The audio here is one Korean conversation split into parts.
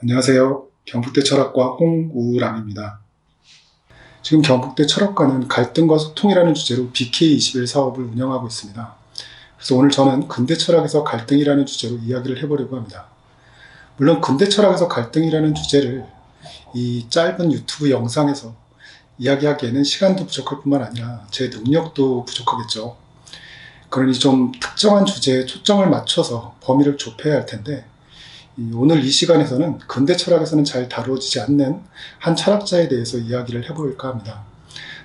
안녕하세요. 경북대 철학과 홍우람입니다. 지금 경북대 철학과는 갈등과 소통이라는 주제로 BK21 사업을 운영하고 있습니다. 그래서 오늘 저는 근대 철학에서 갈등이라는 주제로 이야기를 해보려고 합니다. 물론 근대 철학에서 갈등이라는 주제를 이 짧은 유튜브 영상에서 이야기하기에는 시간도 부족할 뿐만 아니라 제 능력도 부족하겠죠. 그러니 좀 특정한 주제에 초점을 맞춰서 범위를 좁혀야 할 텐데, 오늘 이 시간에서는 근대 철학에서는 잘 다루어지지 않는 한 철학자에 대해서 이야기를 해볼까 합니다.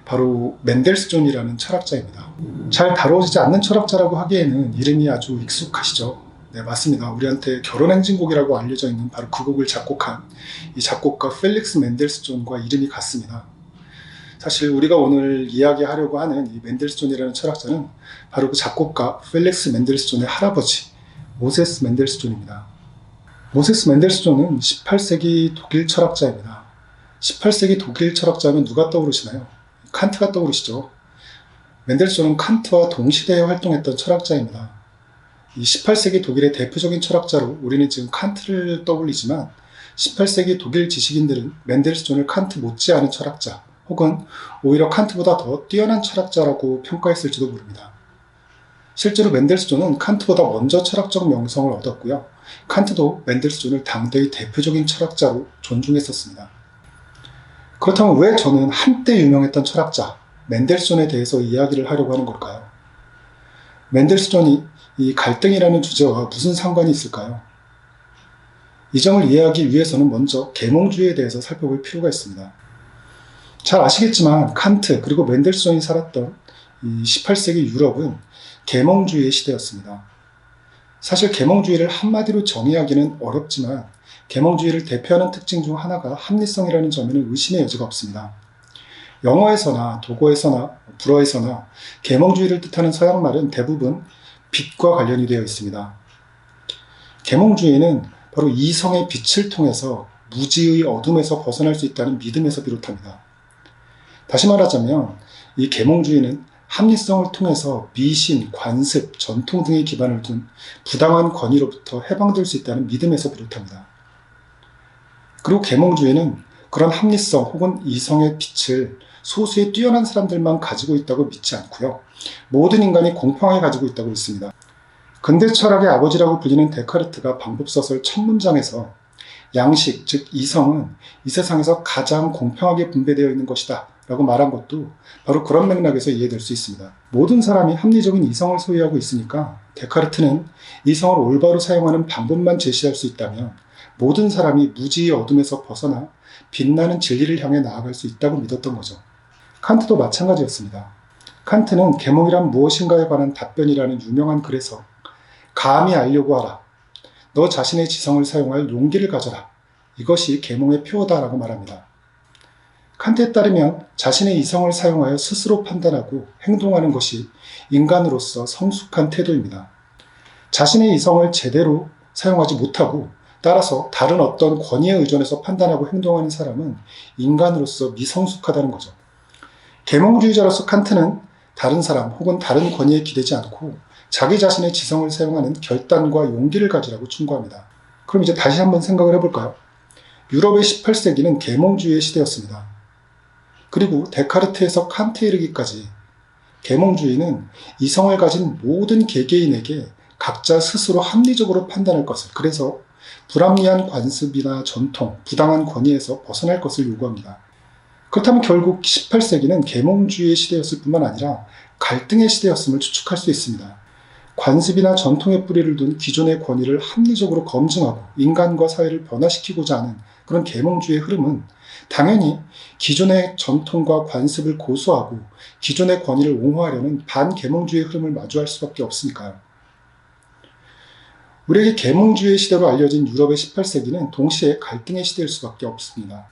바로 맨델스존이라는 철학자입니다. 잘 다루어지지 않는 철학자라고 하기에는 이름이 아주 익숙하시죠? 네, 맞습니다. 우리한테 결혼행진곡이라고 알려져 있는 바로 그 곡을 작곡한 이 작곡가 펠릭스 맨델스존과 이름이 같습니다. 사실 우리가 오늘 이야기하려고 하는 이 맨델스존이라는 철학자는 바로 그 작곡가 펠릭스 맨델스존의 할아버지 모세스 맨델스존입니다. 모세스 맨델스존은 18세기 독일 철학자입니다. 18세기 독일 철학자면 누가 떠오르시나요? 칸트가 떠오르시죠. 맨델스존은 칸트와 동시대에 활동했던 철학자입니다. 이 18세기 독일의 대표적인 철학자로 우리는 지금 칸트를 떠올리지만 18세기 독일 지식인들은 맨델스존을 칸트 못지않은 철학자, 혹은 오히려 칸트보다 더 뛰어난 철학자라고 평가했을지도 모릅니다. 실제로 맨델스존은 칸트보다 먼저 철학적 명성을 얻었고요. 칸트도 맨델스존을 당대의 대표적인 철학자로 존중했었습니다. 그렇다면 왜 저는 한때 유명했던 철학자 맨델스존에 대해서 이야기를 하려고 하는 걸까요? 맨델스존이 이 갈등이라는 주제와 무슨 상관이 있을까요? 이 점을 이해하기 위해서는 먼저 계몽주의에 대해서 살펴볼 필요가 있습니다. 잘 아시겠지만 칸트 그리고 맨델스존이 살았던 이 18세기 유럽은 계몽주의의 시대였습니다. 사실 계몽주의를 한마디로 정의하기는 어렵지만 계몽주의를 대표하는 특징 중 하나가 합리성이라는 점에는 의심의 여지가 없습니다. 영어에서나 독어에서나 불어에서나 계몽주의를 뜻하는 서양말은 대부분 빛과 관련이 되어 있습니다. 계몽주의는 바로 이성의 빛을 통해서 무지의 어둠에서 벗어날 수 있다는 믿음에서 비롯합니다. 다시 말하자면 이 계몽주의는 합리성을 통해서 미신, 관습, 전통 등의 기반을 둔 부당한 권위로부터 해방될 수 있다는 믿음에서 비롯합니다. 그리고 계몽주의는 그런 합리성 혹은 이성의 빛을 소수의 뛰어난 사람들만 가지고 있다고 믿지 않고요. 모든 인간이 공평하게 가지고 있다고 믿습니다. 근대 철학의 아버지라고 불리는 데카르트가 방법서설 첫 문장에서 양식, 즉 이성은 이 세상에서 가장 공평하게 분배되어 있는 것이다 라고 말한 것도 바로 그런 맥락에서 이해될 수 있습니다. 모든 사람이 합리적인 이성을 소유하고 있으니까 데카르트는 이성을 올바로 사용하는 방법만 제시할 수 있다면 모든 사람이 무지의 어둠에서 벗어나 빛나는 진리를 향해 나아갈 수 있다고 믿었던 거죠. 칸트도 마찬가지였습니다. 칸트는 계몽이란 무엇인가에 관한 답변이라는 유명한 글에서 감히 알려고 하라. 너 자신의 지성을 사용할 용기를 가져라. 이것이 계몽의 표어다라고 말합니다. 칸트에 따르면 자신의 이성을 사용하여 스스로 판단하고 행동하는 것이 인간으로서 성숙한 태도입니다. 자신의 이성을 제대로 사용하지 못하고 따라서 다른 어떤 권위에 의존해서 판단하고 행동하는 사람은 인간으로서 미성숙하다는 거죠. 계몽주의자로서 칸트는 다른 사람 혹은 다른 권위에 기대지 않고 자기 자신의 지성을 사용하는 결단과 용기를 가지라고 충고합니다. 그럼 이제 다시 한번 생각을 해볼까요? 유럽의 18세기는 계몽주의의 시대였습니다. 그리고 데카르트에서 칸트에 이르기까지 계몽주의는 이성을 가진 모든 개개인에게 각자 스스로 합리적으로 판단할 것을, 그래서 불합리한 관습이나 전통, 부당한 권위에서 벗어날 것을 요구합니다. 그렇다면 결국 18세기는 계몽주의의 시대였을 뿐만 아니라 갈등의 시대였음을 추측할 수 있습니다. 관습이나 전통의 뿌리를 둔 기존의 권위를 합리적으로 검증하고 인간과 사회를 변화시키고자 하는 그런 계몽주의의 흐름은 당연히 기존의 전통과 관습을 고수하고 기존의 권위를 옹호하려는 반계몽주의의 흐름을 마주할 수밖에 없으니까요. 우리에게 계몽주의의 시대로 알려진 유럽의 18세기는 동시에 갈등의 시대일 수밖에 없습니다.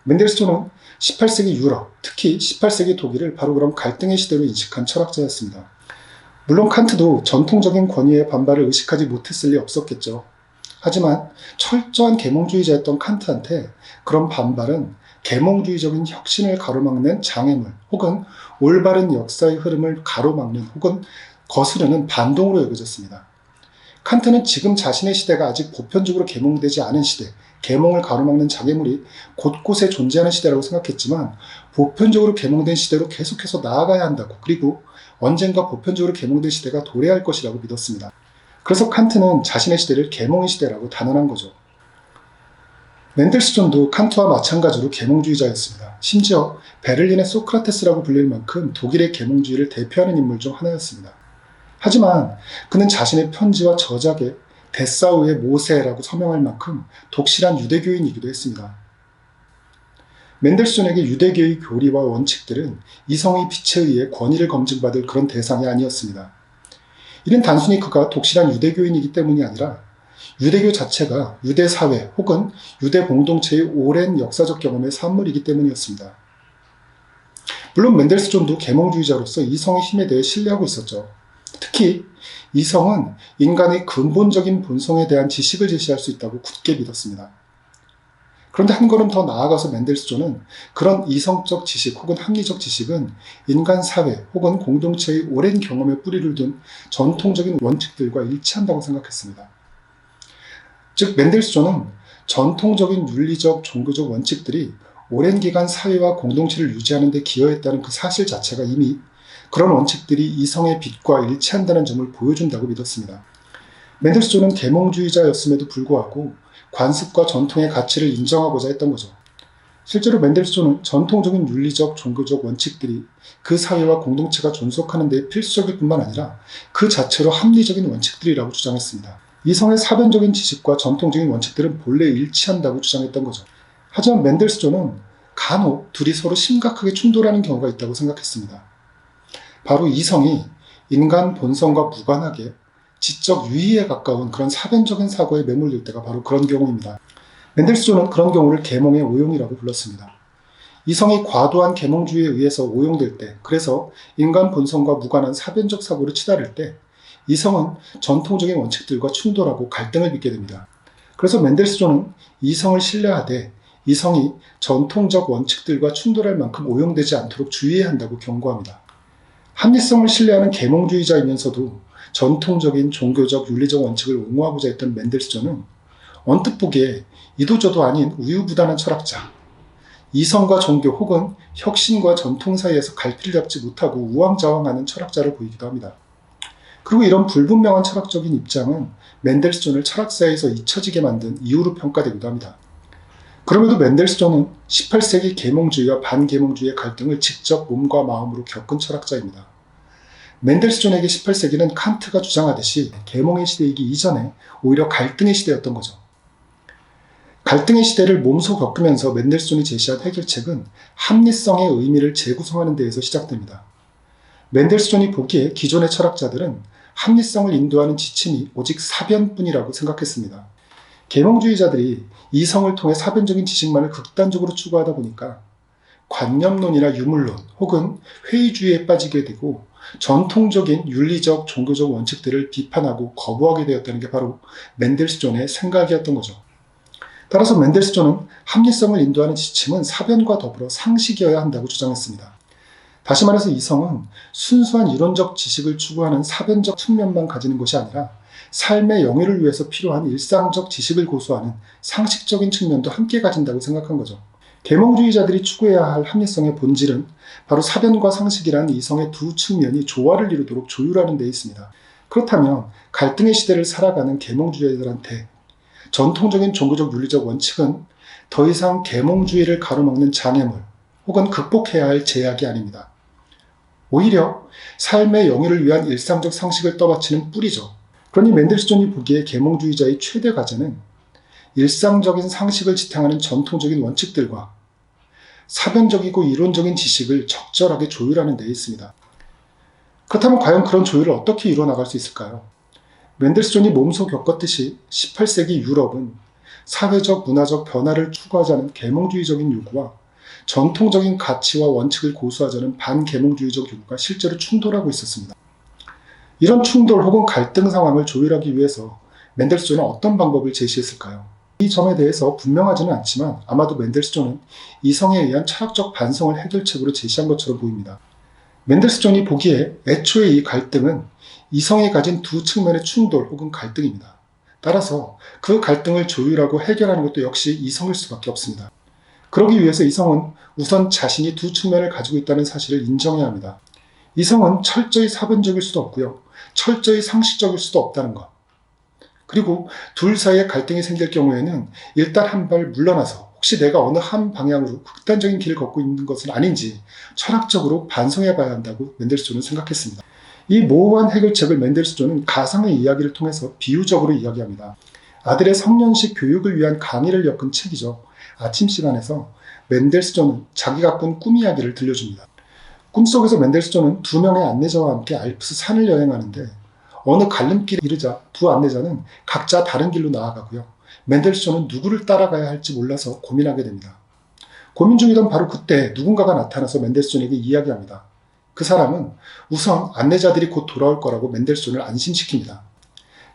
맨델스존은 18세기 유럽, 특히 18세기 독일을 바로 그런 갈등의 시대로 인식한 철학자였습니다. 물론 칸트도 전통적인 권위의 반발을 의식하지 못했을 리 없었겠죠. 하지만 철저한 계몽주의자였던 칸트한테 그런 반발은 계몽주의적인 혁신을 가로막는 장애물 혹은 올바른 역사의 흐름을 가로막는 혹은 거스르는 반동으로 여겨졌습니다. 칸트는 지금 자신의 시대가 아직 보편적으로 계몽되지 않은 시대, 계몽을 가로막는 장애물이 곳곳에 존재하는 시대라고 생각했지만 보편적으로 계몽된 시대로 계속해서 나아가야 한다고, 그리고 언젠가 보편적으로 계몽된 시대가 도래할 것이라고 믿었습니다. 그래서 칸트는 자신의 시대를 계몽의 시대라고 단언한 거죠. 멘델스존도 칸트와 마찬가지로 계몽주의자였습니다. 심지어 베를린의 소크라테스라고 불릴 만큼 독일의 계몽주의를 대표하는 인물 중 하나였습니다. 하지만 그는 자신의 편지와 저작에 데사우의 모세라고 서명할 만큼 독실한 유대교인이기도 했습니다. 멘델스존에게 유대교의 교리와 원칙들은 이성의 빛에 의해 권위를 검증받을 그런 대상이 아니었습니다. 이는 단순히 그가 독실한 유대교인이기 때문이 아니라 유대교 자체가 유대 사회 혹은 유대 공동체의 오랜 역사적 경험의 산물이기 때문이었습니다. 물론 멘델스존도 계몽주의자로서 이성의 힘에 대해 신뢰하고 있었죠. 특히 이성은 인간의 근본적인 본성에 대한 지식을 제시할 수 있다고 굳게 믿었습니다. 그런데 한 걸음 더 나아가서 멘델스존은 그런 이성적 지식 혹은 합리적 지식은 인간 사회 혹은 공동체의 오랜 경험에 뿌리를 둔 전통적인 원칙들과 일치한다고 생각했습니다. 즉 멘델스존은 전통적인 윤리적 종교적 원칙들이 오랜 기간 사회와 공동체를 유지하는 데 기여했다는 그 사실 자체가 이미 그런 원칙들이 이성의 빛과 일치한다는 점을 보여준다고 믿었습니다. 멘델스존은 계몽주의자였음에도 불구하고 관습과 전통의 가치를 인정하고자 했던 거죠. 실제로 멘델스존은 전통적인 윤리적 종교적 원칙들이 그 사회와 공동체가 존속하는 데 필수적일 뿐만 아니라 그 자체로 합리적인 원칙들이라고 주장했습니다. 이성의 사변적인 지식과 전통적인 원칙들은 본래 일치한다고 주장했던 거죠. 하지만 멘델스존은 간혹 둘이 서로 심각하게 충돌하는 경우가 있다고 생각했습니다. 바로 이성이 인간 본성과 무관하게 지적 유희에 가까운 그런 사변적인 사고에 매몰릴 때가 바로 그런 경우입니다. 멘델스존은 그런 경우를 계몽의 오용이라고 불렀습니다. 이성이 과도한 계몽주의에 의해서 오용될 때, 그래서 인간 본성과 무관한 사변적 사고를 치달을 때 이성은 전통적인 원칙들과 충돌하고 갈등을 빚게 됩니다. 그래서 멘델스존은 이성을 신뢰하되 이성이 전통적 원칙들과 충돌할 만큼 오용되지 않도록 주의해야 한다고 경고합니다. 합리성을 신뢰하는 계몽주의자이면서도 전통적인 종교적 윤리적 원칙을 옹호하고자 했던 멘델스존은 언뜻 보기에 이도저도 아닌 우유부단한 철학자, 이성과 종교 혹은 혁신과 전통 사이에서 갈피를 잡지 못하고 우왕좌왕하는 철학자를 보이기도 합니다. 그리고 이런 불분명한 철학적인 입장은 멘델스존을 철학사에서 잊혀지게 만든 이유로 평가되기도 합니다. 그럼에도 멘델스존은 18세기 계몽주의와 반계몽주의의 갈등을 직접 몸과 마음으로 겪은 철학자입니다. 멘델스존에게 18세기는 칸트가 주장하듯이 계몽의 시대이기 이전에 오히려 갈등의 시대였던 거죠. 갈등의 시대를 몸소 겪으면서 멘델스존이 제시한 해결책은 합리성의 의미를 재구성하는 데에서 시작됩니다. 멘델스존이 보기에 기존의 철학자들은 합리성을 인도하는 지침이 오직 사변뿐이라고 생각했습니다. 계몽주의자들이 이성을 통해 사변적인 지식만을 극단적으로 추구하다 보니까 관념론이나 유물론 혹은 회의주의에 빠지게 되고 전통적인 윤리적 종교적 원칙들을 비판하고 거부하게 되었다는 게 바로 멘델스존의 생각이었던 거죠. 따라서 멘델스존은 합리성을 인도하는 지침은 사변과 더불어 상식이어야 한다고 주장했습니다. 다시 말해서 이성은 순수한 이론적 지식을 추구하는 사변적 측면만 가지는 것이 아니라 삶의 영위를 위해서 필요한 일상적 지식을 고수하는 상식적인 측면도 함께 가진다고 생각한 거죠. 계몽주의자들이 추구해야 할 합리성의 본질은 바로 사변과 상식이라는 이성의 두 측면이 조화를 이루도록 조율하는 데 있습니다. 그렇다면 갈등의 시대를 살아가는 계몽주의자들한테 전통적인 종교적 윤리적 원칙은 더 이상 계몽주의를 가로막는 장애물 혹은 극복해야 할 제약이 아닙니다. 오히려 삶의 영위를 위한 일상적 상식을 떠받치는 뿌리죠. 그러니 멘델스존이 보기에 계몽주의자의 최대 과제는 일상적인 상식을 지탱하는 전통적인 원칙들과 사변적이고 이론적인 지식을 적절하게 조율하는 데 있습니다. 그렇다면 과연 그런 조율을 어떻게 이루어나갈 수 있을까요? 멘델스존이 몸소 겪었듯이 18세기 유럽은 사회적 문화적 변화를 추구하자는 계몽주의적인 요구와 전통적인 가치와 원칙을 고수하자는 반계몽주의적 요구가 실제로 충돌하고 있었습니다. 이런 충돌 혹은 갈등 상황을 조율하기 위해서 멘델스존은 어떤 방법을 제시했을까요? 이 점에 대해서 분명하지는 않지만 아마도 멘델스존은 이성에 의한 철학적 반성을 해결책으로 제시한 것처럼 보입니다. 멘델스존이 보기에 애초에 이 갈등은 이성이 가진 두 측면의 충돌 혹은 갈등입니다. 따라서 그 갈등을 조율하고 해결하는 것도 역시 이성일 수밖에 없습니다. 그러기 위해서 이성은 우선 자신이 두 측면을 가지고 있다는 사실을 인정해야 합니다. 이성은 철저히 사변적일 수도 없고요. 철저히 상식적일 수도 없다는 것. 그리고 둘 사이에 갈등이 생길 경우에는 일단 한 발 물러나서 혹시 내가 어느 한 방향으로 극단적인 길을 걷고 있는 것은 아닌지 철학적으로 반성해 봐야 한다고 맨델스존은 생각했습니다. 이 모호한 해결책을 맨델스존은 가상의 이야기를 통해서 비유적으로 이야기합니다. 아들의 성년식 교육을 위한 강의를 엮은 책이죠. 아침 시간에서 맨델스존은 자기가 꾼 꿈 이야기를 들려줍니다. 꿈속에서 맨델스존은 두 명의 안내자와 함께 알프스 산을 여행하는데 어느 갈림길에 이르자 두 안내자는 각자 다른 길로 나아가고요. 맨델스존은 누구를 따라가야 할지 몰라서 고민하게 됩니다. 고민 중이던 바로 그때 누군가가 나타나서 맨델스존에게 이야기합니다. 그 사람은 우선 안내자들이 곧 돌아올 거라고 맨델스존을 안심시킵니다.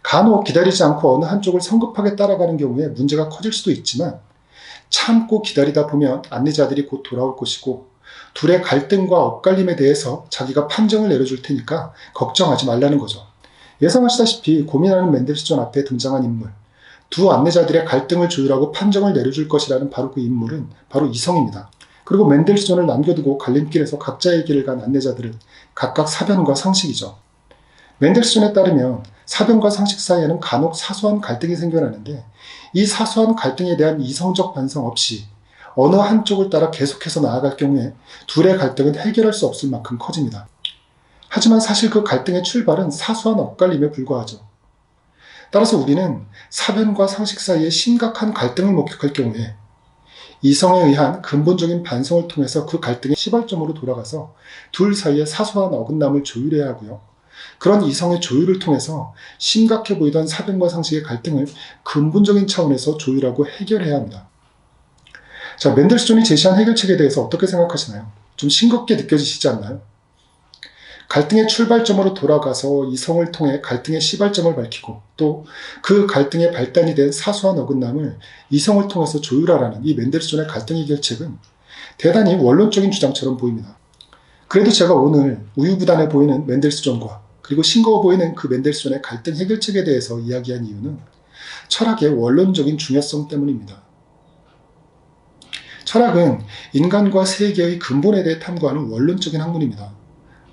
간혹 기다리지 않고 어느 한쪽을 성급하게 따라가는 경우에 문제가 커질 수도 있지만 참고 기다리다 보면 안내자들이 곧 돌아올 것이고 둘의 갈등과 엇갈림에 대해서 자기가 판정을 내려줄 테니까 걱정하지 말라는 거죠. 예상하시다시피 고민하는 맨델스존 앞에 등장한 인물, 두 안내자들의 갈등을 조율하고 판정을 내려줄 것이라는 바로 그 인물은 바로 이성입니다. 그리고 맨델스존을 남겨두고 갈림길에서 각자의 길을 간 안내자들은 각각 사변과 상식이죠. 맨델스존에 따르면 사변과 상식 사이에는 간혹 사소한 갈등이 생겨나는데 이 사소한 갈등에 대한 이성적 반성 없이 어느 한쪽을 따라 계속해서 나아갈 경우에 둘의 갈등은 해결할 수 없을 만큼 커집니다. 하지만 사실 그 갈등의 출발은 사소한 엇갈림에 불과하죠. 따라서 우리는 사변과 상식 사이에 심각한 갈등을 목격할 경우에 이성에 의한 근본적인 반성을 통해서 그 갈등의 시발점으로 돌아가서 둘 사이의 사소한 어긋남을 조율해야 하고요. 그런 이성의 조율을 통해서 심각해 보이던 사변과 상식의 갈등을 근본적인 차원에서 조율하고 해결해야 합니다. 자, 맨델스존이 제시한 해결책에 대해서 어떻게 생각하시나요? 좀 싱겁게 느껴지시지 않나요? 갈등의 출발점으로 돌아가서 이성을 통해 갈등의 시발점을 밝히고 또 그 갈등의 발단이 된 사소한 어긋남을 이성을 통해서 조율하라는 이 맨델스존의 갈등 해결책은 대단히 원론적인 주장처럼 보입니다. 그래도 제가 오늘 우유부단해 보이는 맨델스존과 그리고 싱거워 보이는 그 맨델스존의 갈등 해결책에 대해서 이야기한 이유는 철학의 원론적인 중요성 때문입니다. 철학은 인간과 세계의 근본에 대해 탐구하는 원론적인 학문입니다.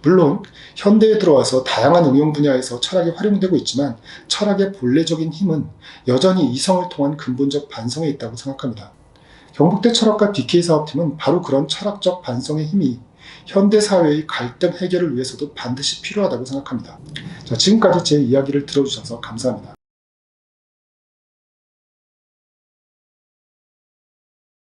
물론 현대에 들어와서 다양한 응용 분야에서 철학이 활용되고 있지만 철학의 본래적인 힘은 여전히 이성을 통한 근본적 반성에 있다고 생각합니다. 경북대 철학과 BK 사업팀은 바로 그런 철학적 반성의 힘이 현대사회의 갈등 해결을 위해서도 반드시 필요하다고 생각합니다. 자, 지금까지 제 이야기를 들어주셔서 감사합니다.